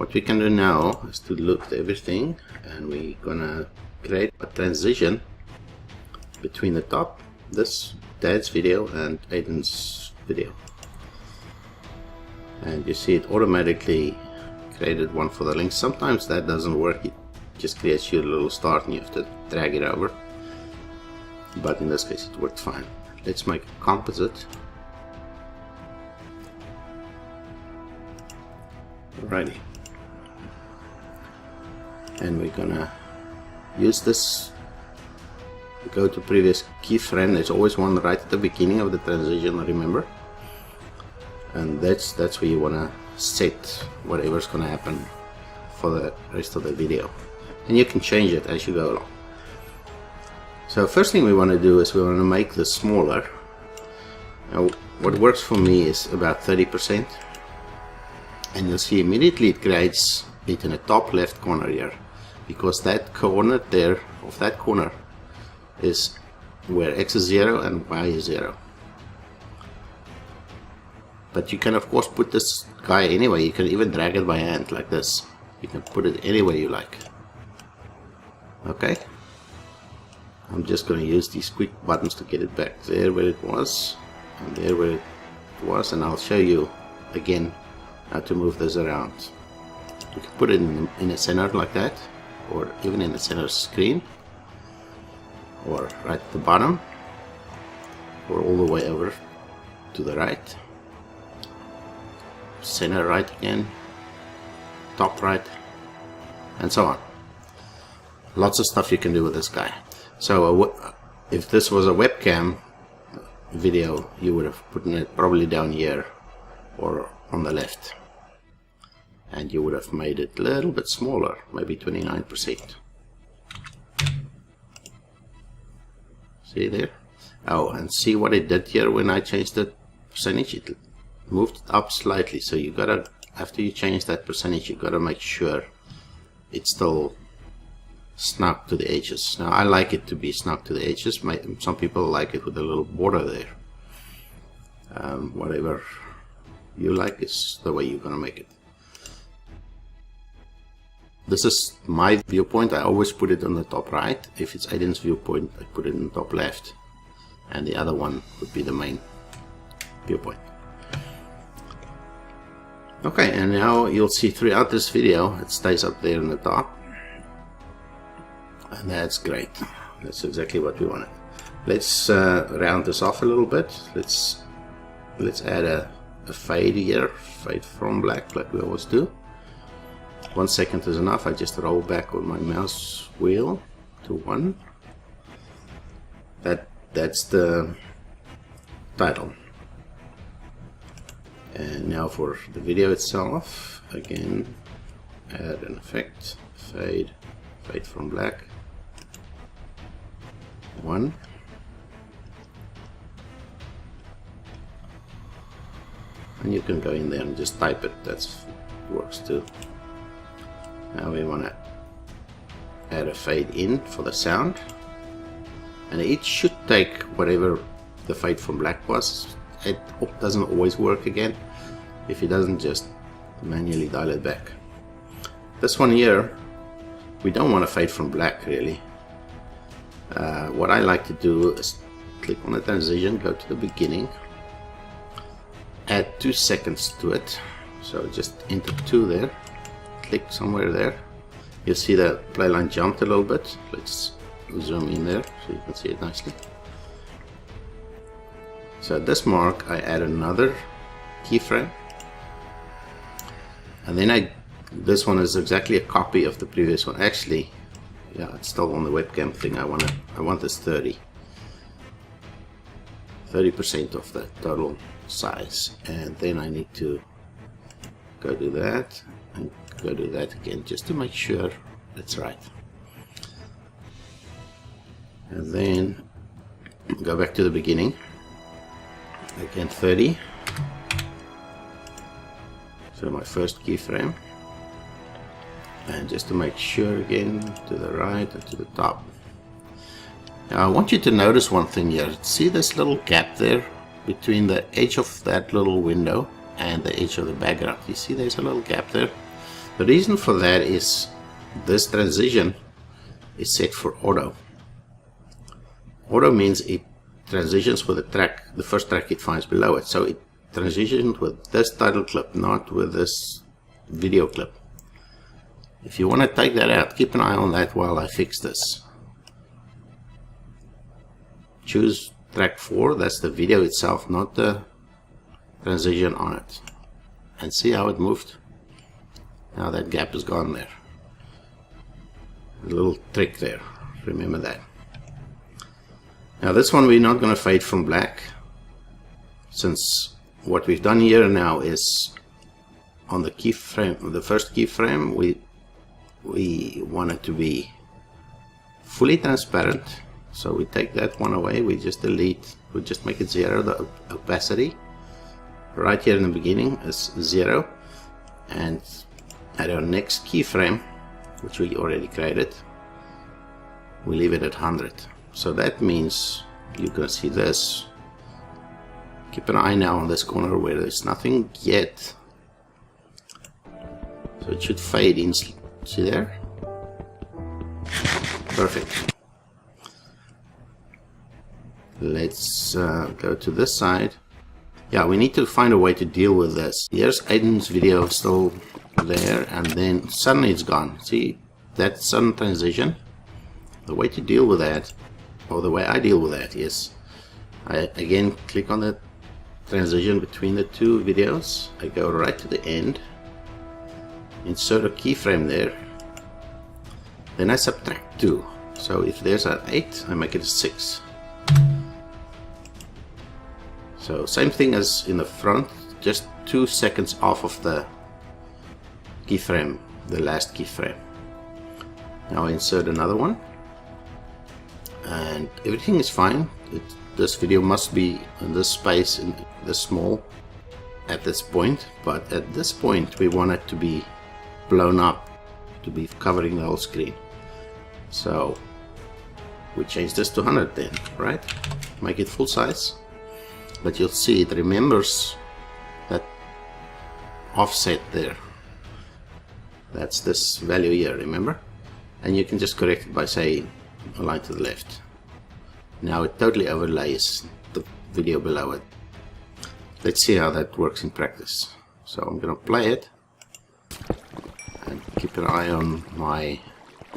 what we can do now is to look at everything, and we're gonna create a transition between the top, this Dad's video, and Aiden's video. And you see it automatically created one for the link. Sometimes that doesn't work, it just creates you a little start and you have to drag it over, but in this case it worked fine. Let's make a composite. Alrighty, and we're gonna use this, go to previous keyframe. There's always one right at the beginning of the transition, remember, and that's where you want to set whatever's going to happen for the rest of the video, and you can change it as you go along. So first thing we want to do is we want to make this smaller. Now what works for me is about 30%, and you'll see immediately it creates it in the top left corner here, because that coordinate there of that corner is where X is 0 and Y is 0. But you can of course put this guy anyway. You can even drag it by hand like this. You can put it anywhere you like. Okay, I'm just going to use these quick buttons to get it back there where it was, and there where it was, and I'll show you again how to move this around. You can put it in the center like that, or even in the center screen, or right at the bottom, or all the way over to the right, center right again, top right, and so on. Lots of stuff you can do with this guy. So if this was a webcam video, you would have put it probably down here or on the left, and you would have made it a little bit smaller, maybe 29%. See there? Oh, and see what it did here when I changed the percentage? It moved it up slightly. So you gotta, after you change that percentage, you gotta make sure it's still snug to the edges. Now I like it to be snug to the edges. Some people like it with a little border there. Whatever you like is the way you're gonna make it. This is my viewpoint. I always put it on the top right. If it's Aiden's viewpoint, I put it in the top left, and the other one would be the main viewpoint. Okay, and now you'll see throughout this video it stays up there in the top, and that's great. That's exactly what we wanted. Let's round this off a little bit. Let's add a fade here, fade from black, like we always do. 1 second is enough. I just roll back on my mouse wheel to 1. That's the title. And now for the video itself, again, add an effect, fade from black, 1. And you can go in there and just type it. That works too. Now we want to add a fade in for the sound, and it should take whatever the fade from black was. It doesn't always work again. If it doesn't, just manually dial it back. This one here, we don't want to fade from black really. What I like to do is click on the transition, go to the beginning, add 2 seconds to it. So just enter 2 there. Click somewhere there. You'll see the play line jumped a little bit. Let's zoom in there so you can see it nicely. So at this mark I add another keyframe, and then this one is exactly a copy of the previous one. Actually, yeah, it's still on the webcam thing. I want this 30% of the total size, and then I need to go do that and go do that again, just to make sure it's right. And then go back to the beginning again, 30. So my first keyframe, and just to make sure again, to the right and to the top. Now I want you to notice one thing here. See this little gap there between the edge of that little window and the edge of the background? You see there's a little gap there. The reason for that is this transition is set for auto. Auto means it transitions with the track, the first track it finds below it. So it transitions with this title clip, not with this video clip. If you want to take that out, keep an eye on that while I fix this. Choose track 4, that's the video itself, not the transition on it. And see how it moved? Now that gap is gone there. A little trick there, remember that. Now this one we're not going to fade from black, since what we've done here now is on the keyframe, the first keyframe, we want it to be fully transparent. So we take that one away, we just delete, we just make it 0, the opacity. Right here in the beginning is 0, and at our next keyframe, which we already created, we leave it at 100. So that means you can see this. Keep an eye now on this corner where there's nothing yet. So it should fade in. See there? Perfect. Let's go to this side. Yeah, we need to find a way to deal with this. Here's Aiden's video still there, and then suddenly it's gone. See that sudden transition? The way to deal with that, or the way I deal with that, is I again click on the transition between the two videos. I go right to the end, insert a keyframe there, then I subtract 2. So if there's an 8, I make it a 6. So same thing as in the front, just 2 seconds off of the keyframe, the last keyframe. Now I insert another one, and everything is fine. This video must be in this space, in this small at this point, but at this point we want it to be blown up, to be covering the whole screen. So we change this to 100 then, right? Make it full size. But you'll see it remembers that offset there. That's this value here, remember? And you can just correct it by saying align to the left. Now it totally overlays the video below it. Let's see how that works in practice. So I'm going to play it and keep an eye on my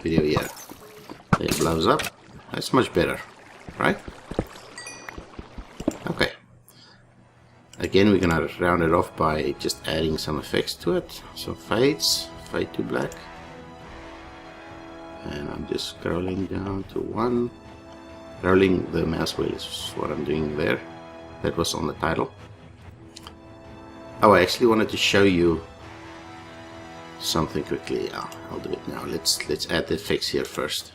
video here. It blows up. That's much better, right? Okay. Again, we're going to round it off by just adding some effects to it. So fades, fade to black. And I'm just scrolling down to 1. Rolling the mouse wheel is what I'm doing there. That was on the title. Oh, I actually wanted to show you something quickly. Yeah, I'll do it now. Let's add the effects here first.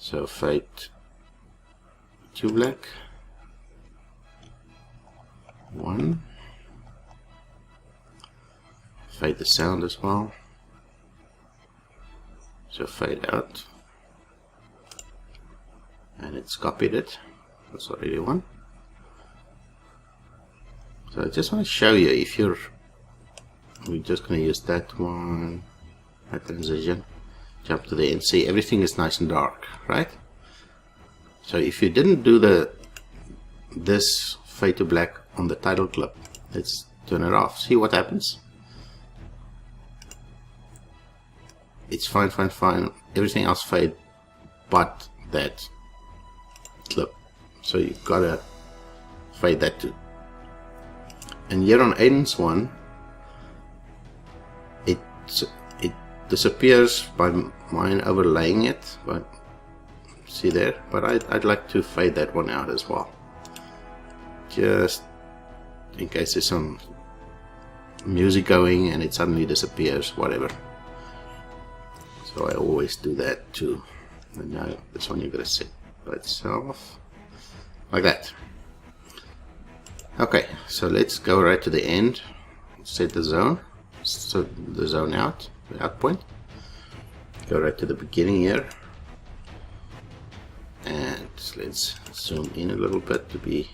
So fade to black. 1. Fade the sound as well. So fade out. And it's copied it. That's already 1. So I just want to show you, if you're, we're just going to use that one, that transition, jump to the end, see everything is nice and dark, right? So if you didn't do this fade to black on the title clip, let's turn it off, see what happens. It's fine, fine, fine, everything else fade but that clip, so you've got to fade that too. And here on Aiden's one, it disappears by mine overlaying it, but see there, but I'd like to fade that one out as well, just in case there's some music going and it suddenly disappears, whatever. So I always do that too. And now this one you're going to set by itself like that. Okay, so let's go right to the end, set the zone, so the zone out, the out point, go right to the beginning here, and let's zoom in a little bit to be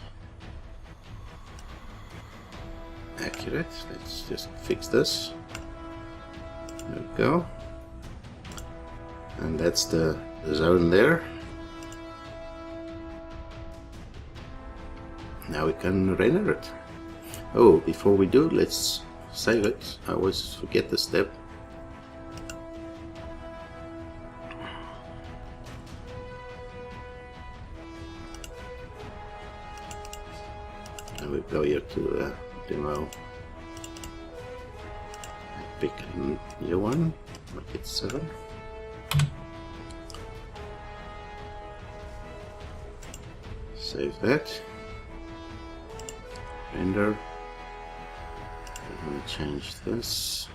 accurate. Let's just fix this. There we go. And that's the zone there. Now we can render it. Oh, before we do, let's save it. I always forget this step. And we go here to demo. Pick a new one, make it 7. Save that. Render. I'm going to change this.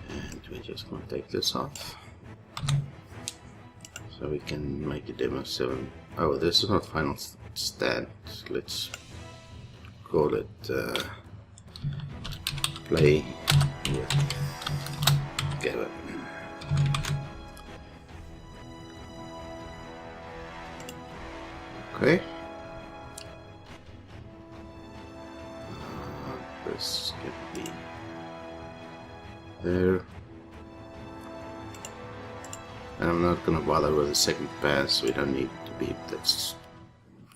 And we're just going to take this off. So we can make a demo 7. Oh, this is not final stand. Let's call it play with Gavin. Okay. This can be there. And I'm not going to bother with the second pass, we don't need to be that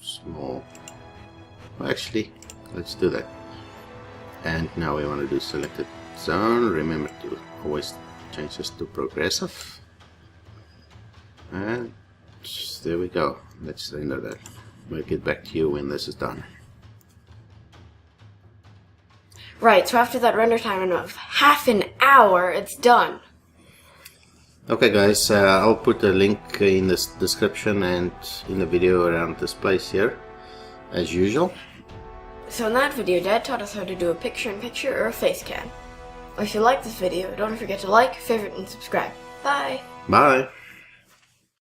small. Well, actually, let's do that. And now we want to do selected zone. Remember to always change this to progressive. And there we go. Let's render that. We'll get back to you when this is done. Right, so after that render time of half an hour, it's done. Okay guys, I'll put a link in the description and in the video around this place here, as usual. So in that video, Dad taught us how to do a picture-in-picture or a face cam. If you like this video, don't forget to like, favorite, and subscribe. Bye! Bye!